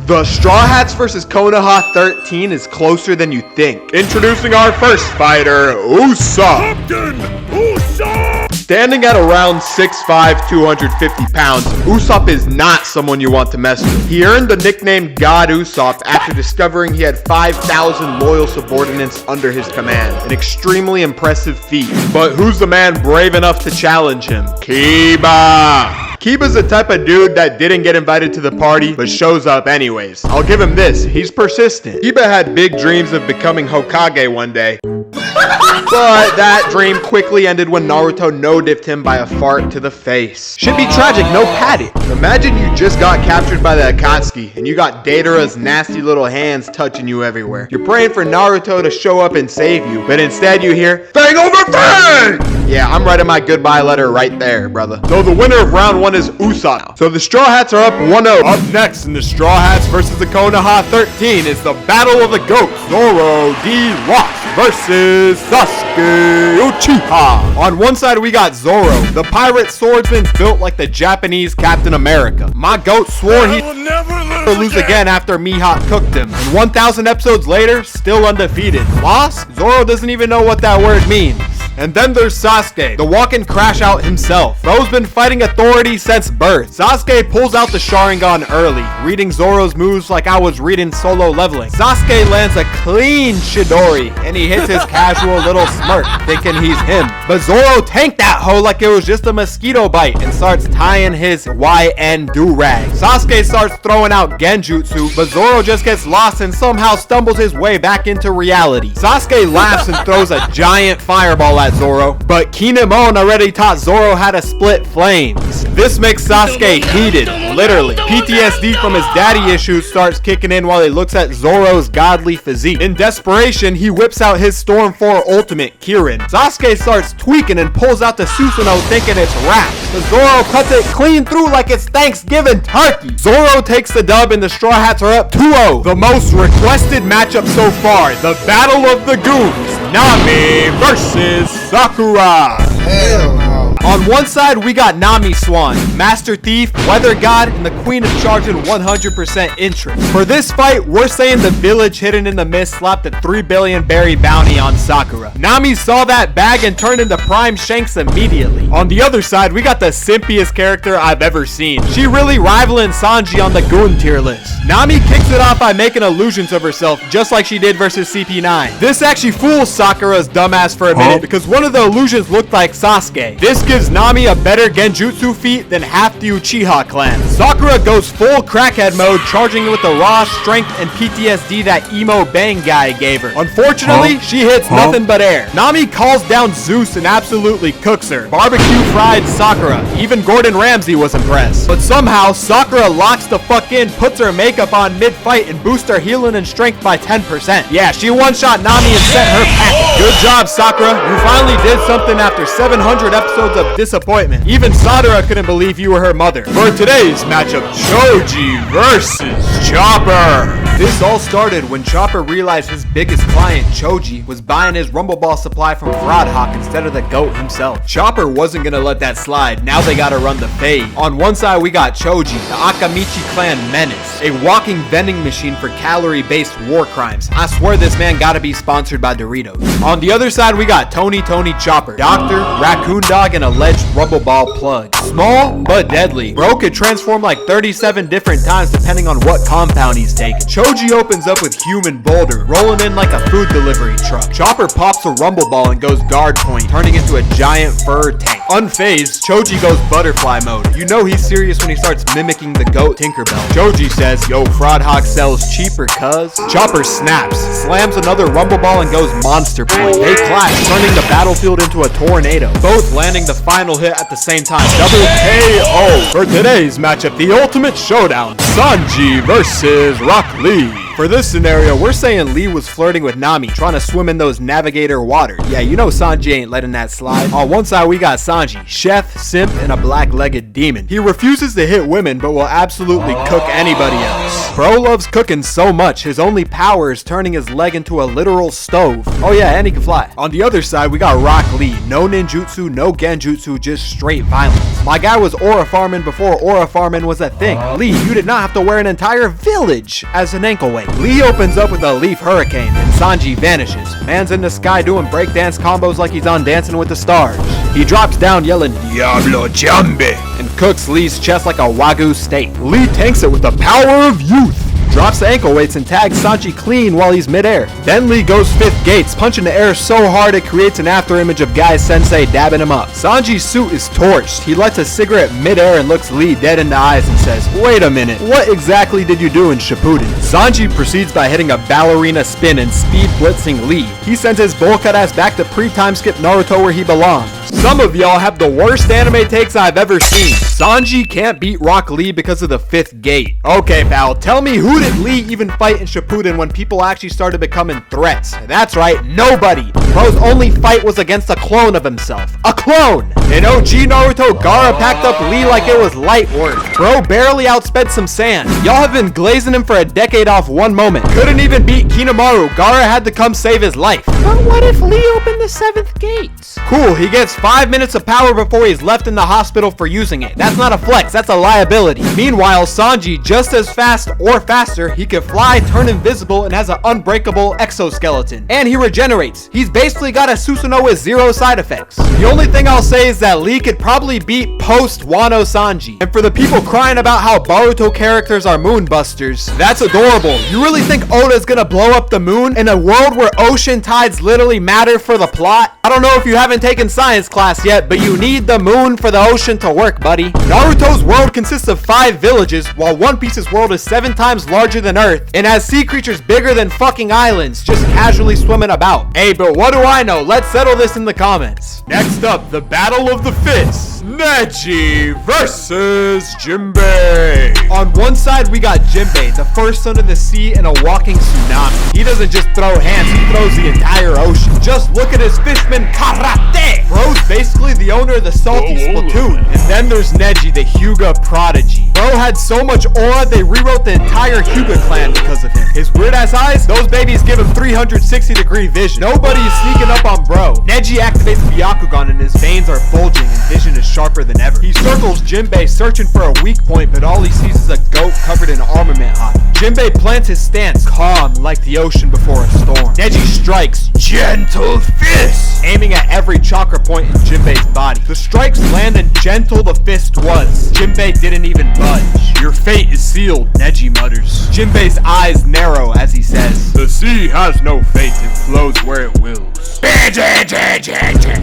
The Straw Hats vs. Konoha 13 is closer than you think. Introducing our first fighter, Usopp. Standing at around 6'5", 250 pounds, Usopp is not someone you want to mess with. He earned the nickname God Usopp after discovering he had 5,000 loyal subordinates under his command. An extremely impressive feat. But who's the man brave enough to challenge him? Kiba! Kiba's the type of dude that didn't get invited to the party, but shows up anyways. I'll give him this, he's persistent. Kiba had big dreams of becoming Hokage one day. But that dream quickly ended when Naruto no-diffed him by a fart to the face. Should be tragic, no patty. Imagine you just got captured by the Akatsuki, and you got Datara's nasty little hands touching you everywhere. You're praying for Naruto to show up and save you, but instead you hear, "Fang over fang!" Yeah, I'm writing my goodbye letter right there, brother. So the winner of round 1 is Usopp. So the Straw Hats are up 1-0. Up next in the Straw Hats versus the Konoha 13 is the Battle of the Goats. Zoro D. Rock versus Sasuke Uchiha. On one side we got Zoro, the pirate swordsman built like the Japanese Captain America. My goat swore he would never lose again after Mihawk cooked him. And 1,000 episodes later, still undefeated. Lost? Zoro doesn't even know what that word means. And then there's Sasuke, the walk-in crash out himself. Bro's been fighting authority since birth. Sasuke pulls out the Sharingan early, reading Zoro's moves like I was reading Solo Leveling. Sasuke lands a clean Chidori, and he hits his casual little smirk, thinking he's him. But Zoro tanked that hoe like it was just a mosquito bite and starts tying his YN do-rag. Sasuke starts throwing out Genjutsu, but Zoro just gets lost and somehow stumbles his way back into reality. Sasuke laughs and throws a giant fireball at Zoro, but Kinemon already taught Zoro how to split flames. This makes Sasuke heated, literally. PTSD from his daddy issues starts kicking in while he looks at Zoro's godly physique. In desperation, he whips out his Storm 4 ultimate, Kirin. Sasuke starts tweaking and pulls out the Susanoo thinking it's wrapped, but Zoro cuts it clean through like it's Thanksgiving turkey. Zoro takes the dub and the Straw Hats are up 2-0. The most requested matchup so far, the Battle of the Goons. Nami versus Sakura. Hell no. On one side, we got Nami Swan, Master Thief, Weather God, and the Queen of charging 100% interest. For this fight, we're saying the village hidden in the mist slapped a 3 billion berry bounty on Sakura. Nami saw that bag and turned into Prime Shanks immediately. On the other side, we got the simpiest character I've ever seen. She really rivaling Sanji on the goon tier list. Nami kicks it off by making illusions of herself, just like she did versus CP9. This actually fools Sakura's dumbass for a minute because one of the illusions looked like Sasuke. This gives Nami a better Genjutsu feat than half the Uchiha clan. Sakura goes full crackhead mode, charging with the raw strength and PTSD that emo bang guy gave her. Unfortunately, she hits nothing but air. Nami calls down Zeus and absolutely cooks her. Barbecue fried Sakura. Even Gordon Ramsay was impressed. But somehow, Sakura locks the fuck in, puts her makeup on mid-fight, and boosts her healing and strength by 10%. Yeah, she one-shot Nami and sent her packing. Good job, Sakura. You finally did something after 700 episodes of disappointment. Even Sadara couldn't believe you were her mother. For today's matchup, Choji versus Chopper. This all started when Chopper realized his biggest client, Choji, was buying his Rumble Ball supply from Fraud Hawk instead of the GOAT himself. Chopper wasn't gonna let that slide. Now they gotta run the fade. On one side, we got Choji, the Akamichi clan menace, a walking vending machine for calorie-based war crimes. I swear this man gotta be sponsored by Doritos. On the other side, we got Tony Chopper, Doctor, Raccoon Dog, and alleged Rumble Ball plug. Small, but deadly. Bro could transform like 37 different times depending on what compound he's taking. Choji opens up with Human Boulder, rolling in like a food delivery truck. Chopper pops a Rumble Ball and goes guard point, turning into a giant fur tank. Unfazed, Choji goes butterfly mode. You know he's serious when he starts mimicking the GOAT Tinkerbell. Choji says, "Yo, Fraud Hawk sells cheaper, cuz." Chopper snaps, slams another Rumble Ball and goes monster point. They clash, turning the battlefield into a tornado, both landing the final hit at the same time. Double KO. For today's matchup, the ultimate showdown, Sanji versus Rock Lee. For this scenario, we're saying Lee was flirting with Nami, trying to swim in those navigator waters. Yeah, you know Sanji ain't letting that slide. On one side, we got Sanji, chef, simp, and a black-legged demon. He refuses to hit women, but will absolutely cook anybody else. Bro loves cooking so much, his only power is turning his leg into a literal stove. Oh yeah, and he can fly. On the other side, we got Rock Lee. No ninjutsu, no genjutsu, just straight violence. My guy was aura farming before aura farming was a thing. Lee, you did not have to wear an entire village as an ankle weight. Lee opens up with a leaf hurricane, and Sanji vanishes. Man's in the sky doing breakdance combos like he's on Dancing with the Stars. He drops down yelling, Diablo Jinbe, and cooks Lee's chest like a Wagyu steak. Lee tanks it with the power of youth. Drops the ankle weights and tags Sanji clean while he's midair. Then Lee goes 5th gates, punching the air so hard it creates an after image of Guy Sensei dabbing him up. Sanji's suit is torched. He lights a cigarette midair and looks Lee dead in the eyes and says, wait a minute, what exactly did you do in Shippuden? Sanji proceeds by hitting a ballerina spin and speed blitzing Lee. He sends his bowl cut ass back to pre-time skip Naruto where he belongs. Some of y'all have the worst anime takes I've ever seen. Sanji can't beat Rock Lee because of the 5th gate. Okay, pal, tell me who did Lee even fight in Shippuden when people actually started becoming threats? That's right, nobody. Bro's only fight was against a clone of himself. A clone! In OG Naruto, Gaara packed up Lee like it was light work. Bro barely outsped some sand. Y'all have been glazing him for a decade off one moment. Couldn't even beat Shikamaru. Gaara had to come save his life. But what if Lee opened the 7th gate? Cool, he gets 5 minutes of power before he's left in the hospital for using it. That's not a flex, that's a liability. Meanwhile, Sanji, just as fast or faster, he can fly, turn invisible, and has an unbreakable exoskeleton. And he regenerates. He's basically got a Susanoo with 0 side effects. The only thing I'll say is that Lee could probably beat post-Wano Sanji. And for the people crying about how Boruto characters are moonbusters, that's adorable. You really think Oda's gonna blow up the moon in a world where ocean tides literally matter for the plot? I don't know if you haven't taken science class yet, but you need the moon for the ocean to work, buddy. Naruto's world consists of 5 villages, while One Piece's world is 7 times larger than Earth, and has sea creatures bigger than fucking islands, just casually swimming about. Hey, but what do I know? Let's settle this in the comments. Next up, the Battle of the Fists. Neji versus Jinbe. On one side, we got Jinbe, the first son of the sea and a walking tsunami. He doesn't just throw hands, he throws the entire ocean. Just look at his fishman karate. Bro's basically the owner of the salty Splatoon. And then there's Neji, the Hyuga prodigy. Bro had so much aura, they rewrote the entire Hyuga clan because of him. His weird ass eyes, those babies give him 360-degree vision. Nobody's sneaking up on Bro. Neji activates Byakugan and his veins are bulging and vision is sharper than ever. He circles Jinbe searching for a weak point, but all he sees is a goat covered in armament hot. Jinbe plants his stance, calm like the ocean before a storm. Neji strikes, gentle fist, aiming at every chakra point in Jinbe's body. The strikes land and gentle the fist was. Jinbe didn't even budge. Your fate is sealed, Neji mutters. Jinbe's eyes narrow as he says, the sea has no fate, it flows where it wills.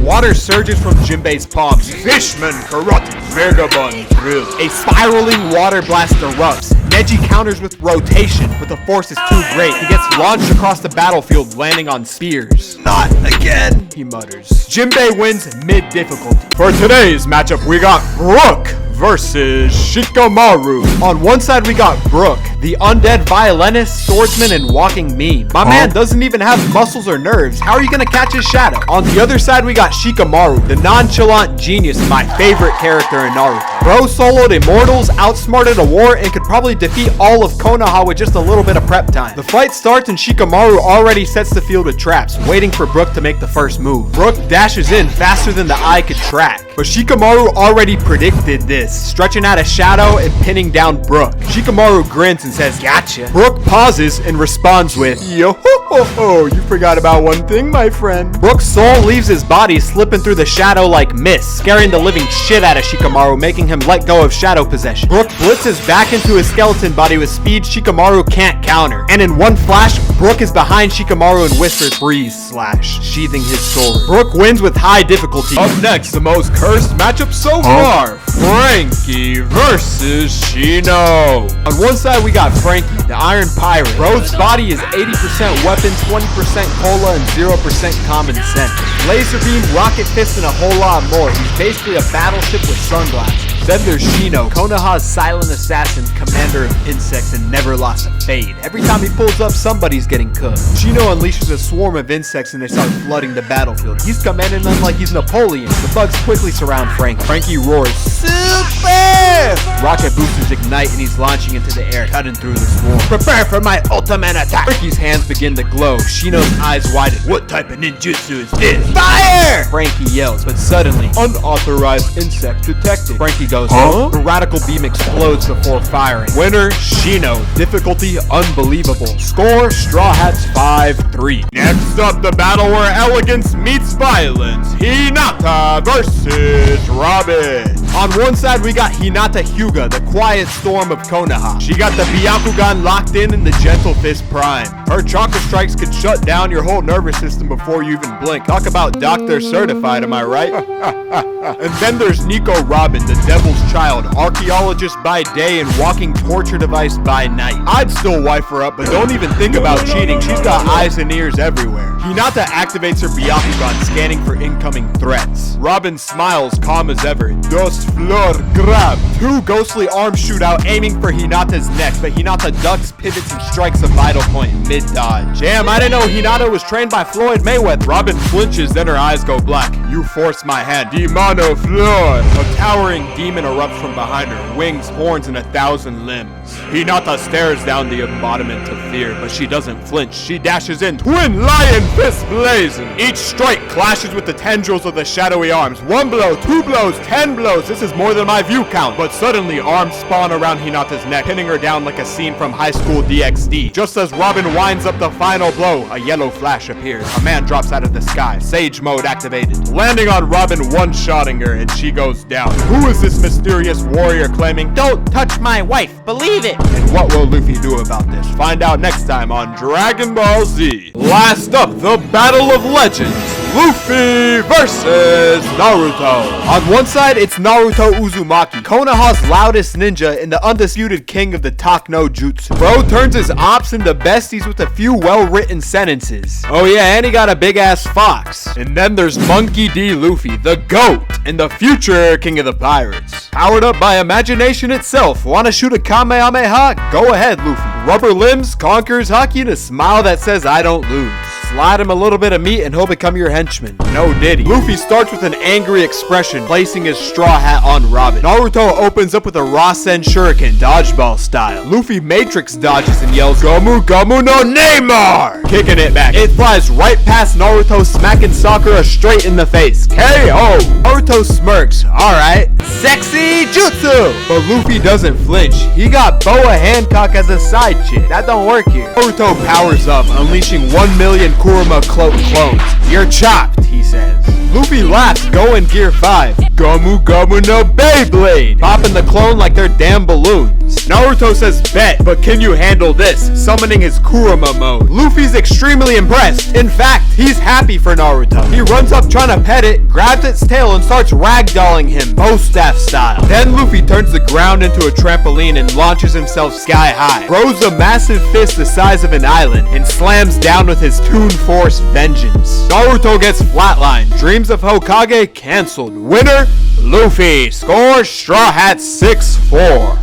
Water surges from Jinbe's palms. Fishman, karate, vagabond, drill. A spiraling water blast erupts. Neji counters with rotation, but the force is too great. He gets launched across the battlefield, landing on spears. Not again, he mutters. Jinbe wins mid-difficulty. For today's matchup, we got Brook versus Shikamaru. On one side, we got Brook, the undead violinist, swordsman, and walking meme. My man doesn't even have muscles or nerves. How are you gonna catch his shadow? On the other side, we got Shikamaru, the nonchalant genius, my favorite character in Naruto. Bro soloed immortals, outsmarted a war, and could probably defeat all of Konoha with just a little bit of prep time. The fight starts and Shikamaru already sets the field with traps, waiting for Brook to make the first move. Brook dashes in faster than the eye could track, but Shikamaru already predicted this, stretching out a shadow and pinning down Brook. Shikamaru grins and says, gotcha. Brook pauses and responds with, yo ho ho ho, you forgot about one thing, my friend. Brook's soul leaves his body, slipping through the shadow like mist, scaring the living shit out of Shikamaru, making him let go of shadow possession. Brook blitzes back into his skeleton body with speed Shikamaru can't counter, and in one flash, Brook is behind Shikamaru and whispers, freeze, slash, sheathing his sword. Brook wins with high difficulty. Up next, the most cursed matchup so far, Franky versus Shino. On one side, we got Franky, the Iron Pirate. Bro's body is 80% weapon, 20% cola, and 0% common sense. Laser beam, rocket fist, and a whole lot more. He's basically a battleship with sunglasses. Then there's Shino, Konoha's silent assassin, commander of insects, and never lost a fade. Every time he pulls up, somebody's getting cooked. Shino unleashes a swarm of insects and they start flooding the battlefield. He's commanding them like he's Napoleon. The bugs quickly surround Franky. Franky roars, "Super!" Rocket boosters ignite and he's launching into the air, cutting through the swarm. "Prepare for my ultimate attack!" Franky's hands begin to glow. Shino's eyes widen. "What type of ninjutsu is this?" "Fire!" Franky yells, but suddenly, unauthorized insect detected. Franky goes, "Huh?" The radical beam explodes before firing. Winner, Shino. Difficulty, unbelievable. Score, Straw Hats 5-3. Next up, the battle where elegance meets violence. Hinata versus Robin. On one side, we got Hinata Hyuga, the quiet storm of Konoha. She got the Byakugan locked in the Gentle Fist Prime. Her chakra strikes could shut down your whole nervous system before you even blink. Talk about doctor certified, am I right? And then there's Nico Robin, the devil's child, archaeologist by day and walking torture device by night. I'd still wife her up, but don't even think about cheating. She's got eyes and ears everywhere. Hinata activates her Byakugan, scanning for incoming threats. Robin smiles, calm as ever. Dos flor grab. Two ghostly arms shoot out, aiming for Hinata's neck, but Hinata ducks, pivots, and strikes a vital point mid-dodge. Damn, I didn't know Hinata was trained by Floyd Mayweather. Robin flinches, then her eyes go black. "You forced my hand. Demano flor." A towering demon erupts from behind her, wings, horns, and 1,000 limbs. Hinata stares down the embodiment of fear, but she doesn't flinch. She dashes in, twin lion fist blazing. Each strike clashes with the tendrils of the shadowy arms. 1 blow, 2 blows, 10 blows. This is more than my view count. But suddenly, arms spawn around Hinata's neck, pinning her down like a scene from High School DxD. Just as Robin winds up the final blow, a yellow flash appears. A man drops out of the sky, Sage mode activated, landing on Robin, one-shotting her, and she goes down. Who is this mysterious warrior claiming, "Don't touch my wife, believe it"? And what will Luffy do about this? Find out next time on Dragon Ball Z. Last up, the Battle of Legends. Luffy versus Naruto. On one side, it's Naruto Uzumaki, Konoha's loudest ninja and the undisputed king of the Takno Jutsu. Bro turns his ops into besties with a few well-written sentences. Oh yeah, and he got a big-ass fox. And then there's Monkey D. Luffy, the GOAT, and the future king of the pirates. Powered up by imagination itself. Wanna shoot a Kamehameha? Go ahead, Luffy. Rubber limbs, conquers Haki, and a smile that says, "I don't lose." Slide him a little bit of meat and he'll become your henchman. No diddy. Luffy starts with an angry expression, placing his straw hat on Robin. Naruto opens up with a Rasen Shuriken, dodgeball style. Luffy matrix dodges and yells, "Gomu Gomu no Neymar!" Kicking it back. It flies right past Naruto, smacking Sakura straight in the face. KO! Naruto smirks. Alright. Sexy Jutsu! But Luffy doesn't flinch. He got Boa Hancock as a side chick. That don't work here. Naruto powers up, unleashing 1 million Kurama cloak clones. "You're chopped," he says. Luffy laughs, going Gear 5. Gomu Gomu no Beyblade! Popping the clone like they're damn balloons. Naruto says, "Bet, but can you handle this?" Summoning his Kurama mode. Luffy's extremely impressed. In fact, he's happy for Naruto. He runs up trying to pet it, grabs its tail, and starts ragdolling him, bow staff style. Then Luffy turns the ground into a trampoline and launches himself sky high. Throws a massive fist the size of an island, and slams down with his Toon Force vengeance. Naruto gets flatlined. Dreams of Hokage canceled. Winner, Luffy. Score, Straw Hats 6-4.